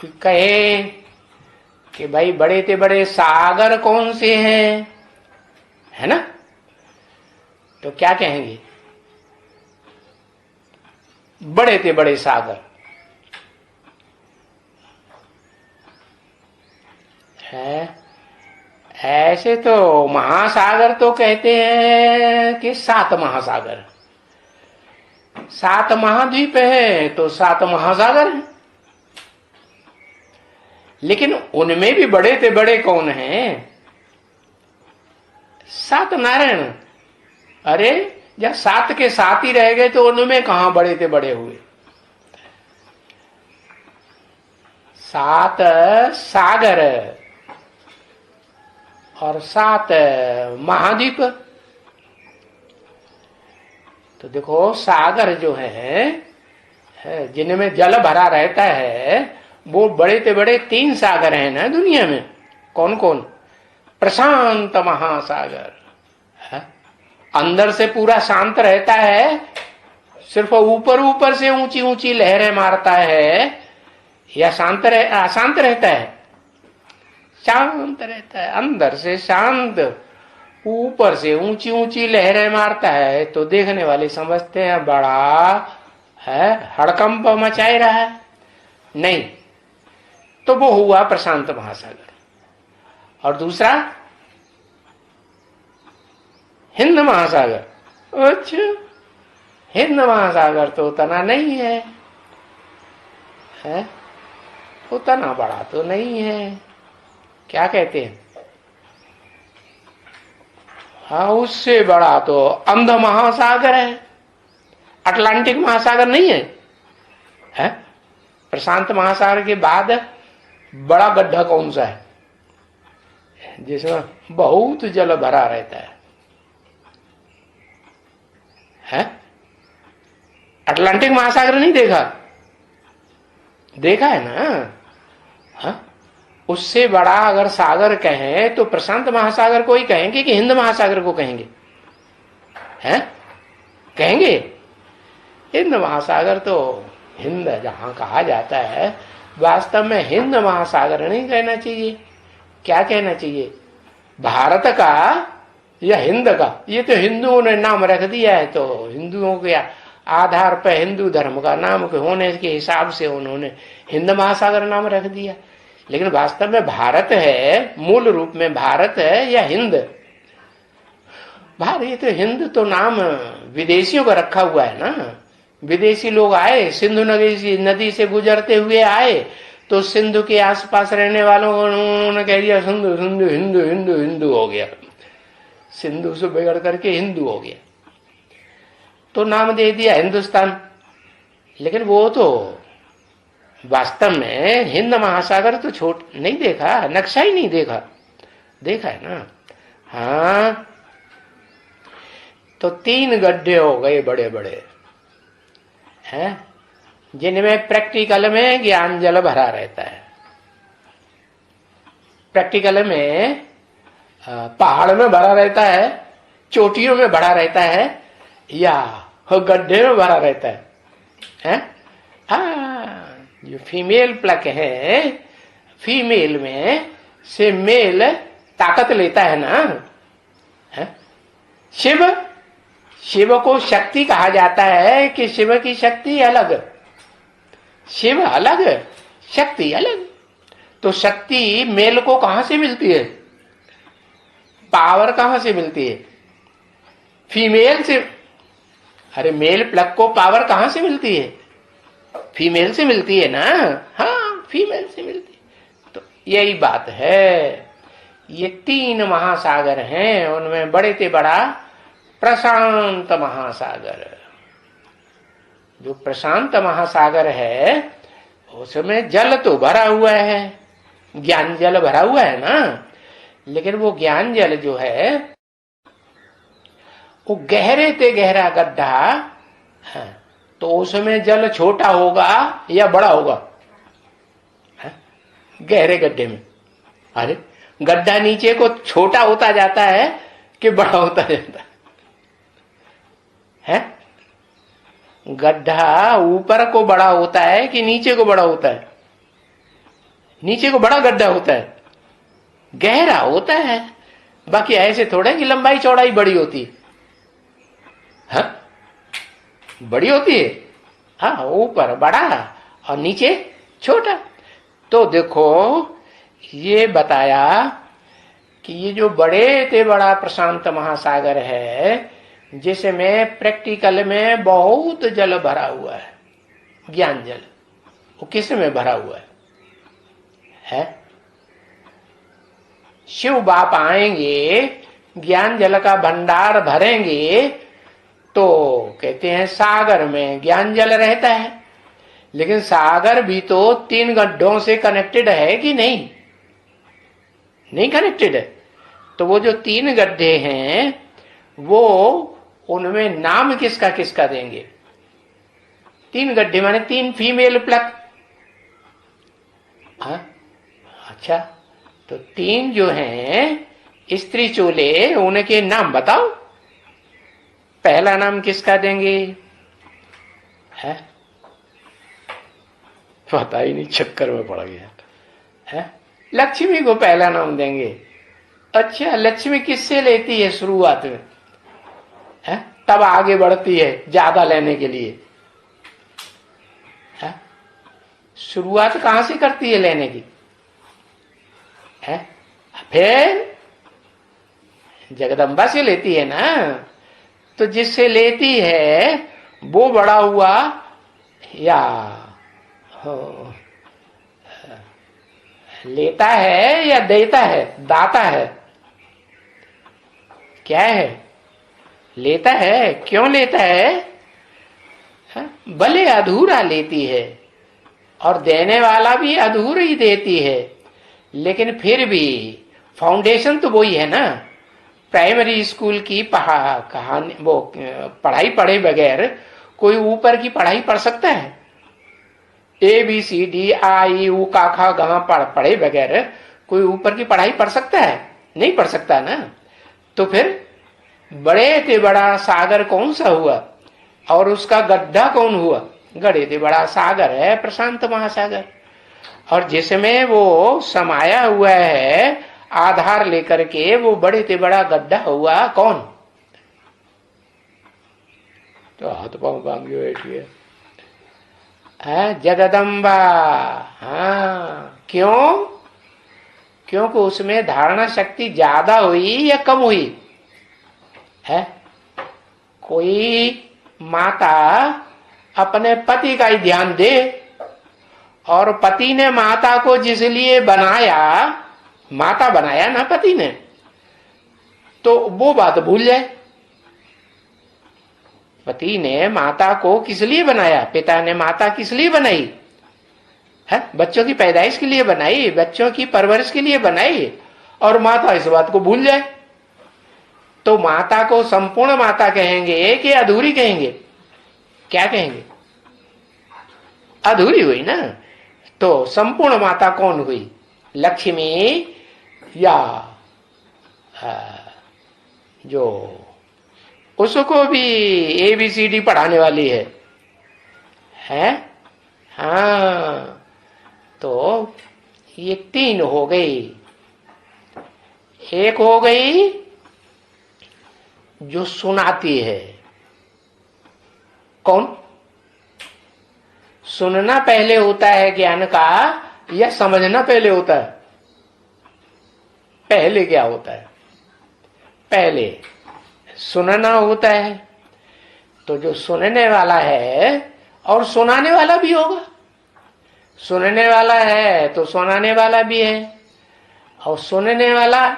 कोई कहे कि भाई बड़े से बड़े सागर कौन से हैं, है ना, तो क्या कहेंगे? बड़े से बड़े सागर है। ऐसे तो महासागर तो कहते हैं कि 7 महासागर, 7 महाद्वीप है तो 7 महासागर हैं। लेकिन उनमें भी बड़े से बड़े कौन हैं? 7 नारायण। अरे जब 7 के 7 ही रह गए तो उनमें कहां बड़े से बड़े हुए? 7 सागर और 7 महाद्वीप। तो देखो सागर जो है जिनमें जल भरा रहता है, वो बड़े से बड़े 3 सागर हैं ना दुनिया में। कौन कौन? प्रशांत महासागर है, अंदर से पूरा शांत रहता है, सिर्फ ऊपर ऊपर से ऊंची ऊंची लहरें मारता है, या अशांत रहता है? शांत रहता है, अंदर से शांत, ऊपर से ऊंची ऊंची लहरें मारता है। तो देखने वाले समझते हैं बड़ा है, हड़कंप मचाए रहा है। नहीं, तो वो हुआ प्रशांत महासागर। और दूसरा हिंद महासागर। अच्छा, हिंद महासागर तो उतना नहीं है, उतना बड़ा तो नहीं है। क्या कहते हैं? हाँ, उससे बड़ा तो अंध महासागर है। अटलांटिक महासागर नहीं है? प्रशांत महासागर के बाद बड़ा गड्ढा कौन सा है जिसमें बहुत जल भरा रहता है? अटलांटिक महासागर नहीं देखा? देखा है ना? हाँ, उससे बड़ा अगर सागर कहें तो प्रशांत महासागर को ही कहेंगे कि हिंद महासागर को कहेंगे? हैं? कहेंगे हिंद महासागर। तो हिंद जहां कहा जाता है, वास्तव में हिंद महासागर नहीं कहना चाहिए। क्या कहना चाहिए? भारत का या हिंद का? ये तो हिंदुओं ने नाम रख दिया है, तो हिंदुओं के आधार पर हिंदू धर्म का नाम के होने के हिसाब से उन्होंने हिंद महासागर नाम रख दिया। लेकिन वास्तव में भारत है, मूल रूप में भारत है या हिंद? भारत। ये तो हिंद तो नाम विदेशियों का रखा हुआ है ना। विदेशी लोग आए, सिंधु नदी से गुजरते हुए आए, तो सिंधु के आसपास रहने वालों को उन्होंने कह दिया सिंधु सिंधु हिंदू हिंदू हिंदू हो गया, सिंधु से बिगड़ करके हिंदू हो गया, तो नाम दे दिया हिंदुस्तान। लेकिन वो तो वास्तव में हिंद महासागर तो छोट नहीं देखा, नक्शा ही नहीं देखा। देखा है ना? हाँ, तो 3 गड्ढे हो गए बड़े बड़े हैं, जिनमें प्रैक्टिकल में ज्ञान जल भरा रहता है। प्रैक्टिकल में पहाड़ में भरा रहता है, चोटियों में भरा रहता है, या गड्ढे में भरा रहता है? जो फीमेल प्लक है, फीमेल में से मेल ताकत लेता है ना। शिव को शक्ति कहा जाता है कि शिव की शक्ति अलग, शिव अलग, शक्ति अलग। तो शक्ति मेल को कहां से मिलती है? पावर कहां से मिलती है? फीमेल से। अरे मेल प्लग को पावर कहां से मिलती है? फीमेल से मिलती है ना। हाँ, फीमेल से मिलती है। तो यही बात है। ये 3 महासागर हैं, उनमें बड़े से बड़ा प्रशांत महासागर। जो प्रशांत महासागर है उसमें जल तो भरा हुआ है, ज्ञान जल भरा हुआ है ना। लेकिन वो ज्ञान जल जो है वो गहरे से गहरा गड्ढा है, तो उसमें जल छोटा होगा या बड़ा होगा? गहरे गड्ढे में। अरे गड्ढा नीचे को छोटा होता जाता है कि बड़ा होता जाता है? गड्ढा ऊपर को बड़ा होता है कि नीचे को बड़ा होता है? नीचे को बड़ा गड्ढा होता है, गहरा होता है। बाकी ऐसे थोड़े कि लंबाई चौड़ाई बड़ी होती है, हाँ बड़ी होती है, हाँ ऊपर बड़ा और नीचे छोटा। तो देखो ये बताया कि ये जो बड़े से बड़ा प्रशांत महासागर है, जिसमें प्रैक्टिकल में बहुत जल भरा हुआ है, ज्ञान जल, वो किस में भरा हुआ है? शिव बाप आएंगे, ज्ञान जल का भंडार भरेंगे, तो कहते हैं सागर में ज्ञान जल रहता है। लेकिन सागर भी तो 3 गड्ढों से कनेक्टेड है कि नहीं? नहीं कनेक्टेड है। तो वो जो 3 गड्ढे हैं, वो उनमें नाम किसका किसका देंगे? 3 गड्ढे माने 3 फीमेल प्लग। हाँ अच्छा, तो 3 जो हैं स्त्री चूल्हे, उनके नाम बताओ। पहला नाम किसका देंगे? है पता ही नहीं, चक्कर में पड़ गया है। लक्ष्मी को पहला नाम देंगे। अच्छा, लक्ष्मी किससे लेती है शुरुआत में? है तब आगे बढ़ती है ज्यादा लेने के लिए। है शुरुआत कहां से करती है लेने की? है फिर जगदम्बा से लेती है ना। तो जिससे लेती है वो बड़ा हुआ या लेता है या देता है? दाता है। क्या है? लेता है। क्यों लेता है? भले अधूरा लेती है, और देने वाला भी अधूरा ही देती है, लेकिन फिर भी फाउंडेशन तो वही है ना। प्राइमरी स्कूल की कहानी वो पढ़ाई पढ़े बगैर कोई ऊपर की पढ़ाई पढ़ सकता है? ABCD I U का खा गा पढ़े बगैर कोई ऊपर की पढ़ाई पढ़ सकता है? नहीं पढ़ सकता ना। तो फिर बड़े से बड़ा सागर कौन सा हुआ, और उसका गड्ढा कौन हुआ? बड़े से बड़ा सागर है प्रशांत महासागर, और जिसमें वो समाया हुआ है आधार लेकर के, वो बड़े से बड़ा गड्ढा हुआ कौन? तो हाथ पांव बांध बैठिए। जगदम्बा। हाँ क्यों? क्योंकि उसमें धारणा शक्ति ज्यादा हुई या कम हुई है? कोई माता अपने पति का ही ध्यान दे, और पति ने माता को जिस लिए बनाया, माता बनाया ना पति ने, तो वो बात भूल जाए। पति ने माता को किस लिए बनाया? पिता ने माता किस लिए बनाई? है बच्चों की पैदाइश के लिए बनाई, बच्चों की परवरिश के लिए बनाई, और माता इस बात को भूल जाए। तो माता को संपूर्ण माता कहेंगे कि अधूरी कहेंगे? क्या कहेंगे? अधूरी हुई ना। तो संपूर्ण माता कौन हुई? लक्ष्मी, या जो उसको भी ABCD पढ़ाने वाली है? हाँ, तो ये 3 हो गई। एक हो गई जो सुनाती है। कौन? सुनना पहले होता है ज्ञान का, या समझना पहले होता है? पहले क्या होता है? पहले सुनना होता है। तो जो सुनने वाला है और सुनाने वाला भी होगा। सुनने वाला है तो सुनाने वाला भी है। और सुनने वाला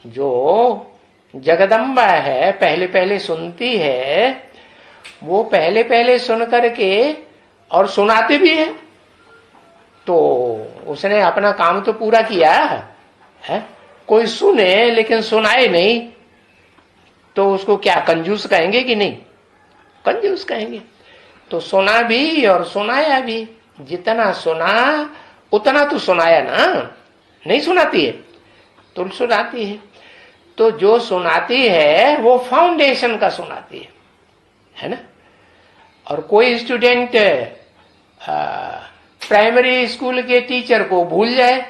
जो जगदम्बा है, पहले पहले सुनती है, वो पहले पहले सुन करके और सुनाते भी है। तो उसने अपना काम तो पूरा किया है। कोई सुने लेकिन सुनाए नहीं, तो उसको क्या कंजूस कहेंगे कि नहीं? कंजूस कहेंगे। तो सुना भी और सुनाया भी। जितना सुना उतना तो सुनाया ना, नहीं सुनाती है तो सुनाती है। तो जो सुनाती है वो फाउंडेशन का सुनाती है ना। और कोई स्टूडेंट प्राइमरी स्कूल के टीचर को भूल जाए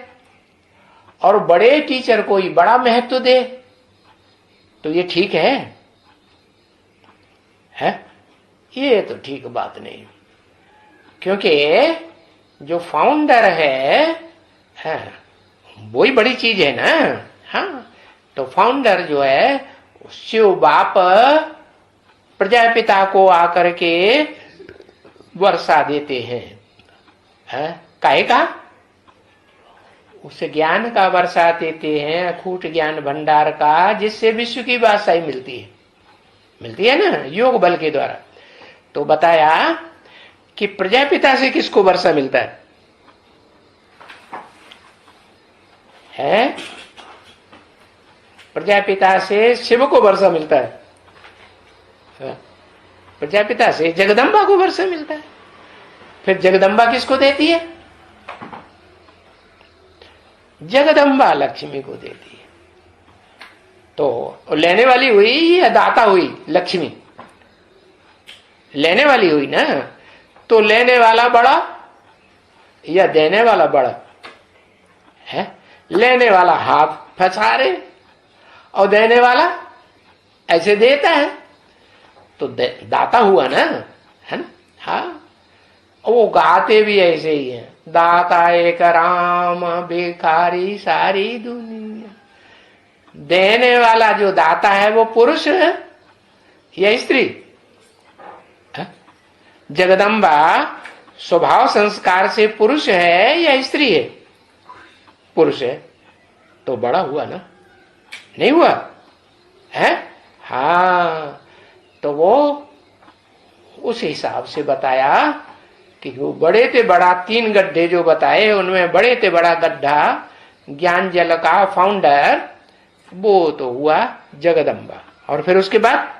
और बड़े टीचर को ही बड़ा महत्व दे, तो ये ठीक है? ये तो ठीक बात नहीं, क्योंकि जो फाउंडर है वो ही बड़ी चीज है ना। हाँ, तो फाउंडर जो है शिव बाप प्रजापिता को आकर के वर्षा देते हैं। काहे का? उस ज्ञान का वर्षा देते हैं, अखूट ज्ञान भंडार का, जिससे विश्व की बादशाही मिलती है ना, योग बल के द्वारा। तो बताया कि प्रजापिता से किसको वर्षा मिलता है? प्रजापिता से शिव को वर्षा मिलता है, प्रजापिता से जगदम्बा को वर्षा मिलता है। फिर जगदम्बा किसको देती है? जगदम्बा लक्ष्मी को देती है। तो लेने वाली हुई या दाता हुई? लक्ष्मी लेने वाली हुई ना। तो लेने वाला बड़ा या देने वाला बड़ा है? लेने वाला हाथ फंसा रहे और देने वाला ऐसे देता है, तो दाता हुआ ना, है ना। हाँ, वो गाते भी ऐसे ही है, दाता एक राम भिखारी सारी दुनिया। देने वाला जो दाता है वो पुरुष है या स्त्री? जगदम्बा स्वभाव संस्कार से पुरुष है या स्त्री है? पुरुष है। तो बड़ा हुआ ना, नहीं हुआ है? हाँ, तो वो उस हिसाब से बताया कि वो बड़े ते बड़ा 3 गड्ढे जो बताए, उनमें बड़े ते बड़ा गड्ढा ज्ञान जल का फाउंडर वो तो हुआ जगदम्बा। और फिर उसके बाद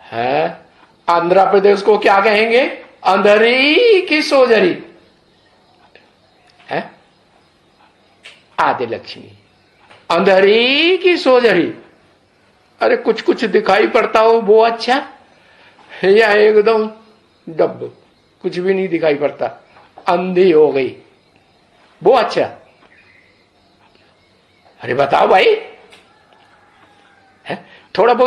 है आंध्र प्रदेश को क्या कहेंगे? अंधरी की सोजरी है, आदि लक्ष्मी। अंधरी की सोजरी, अरे कुछ कुछ दिखाई पड़ता हो वो अच्छा, या एकदम डब, कुछ भी नहीं दिखाई पड़ता, अंधी हो गई वो अच्छा? अरे बताओ भाई, थोड़ा बहुत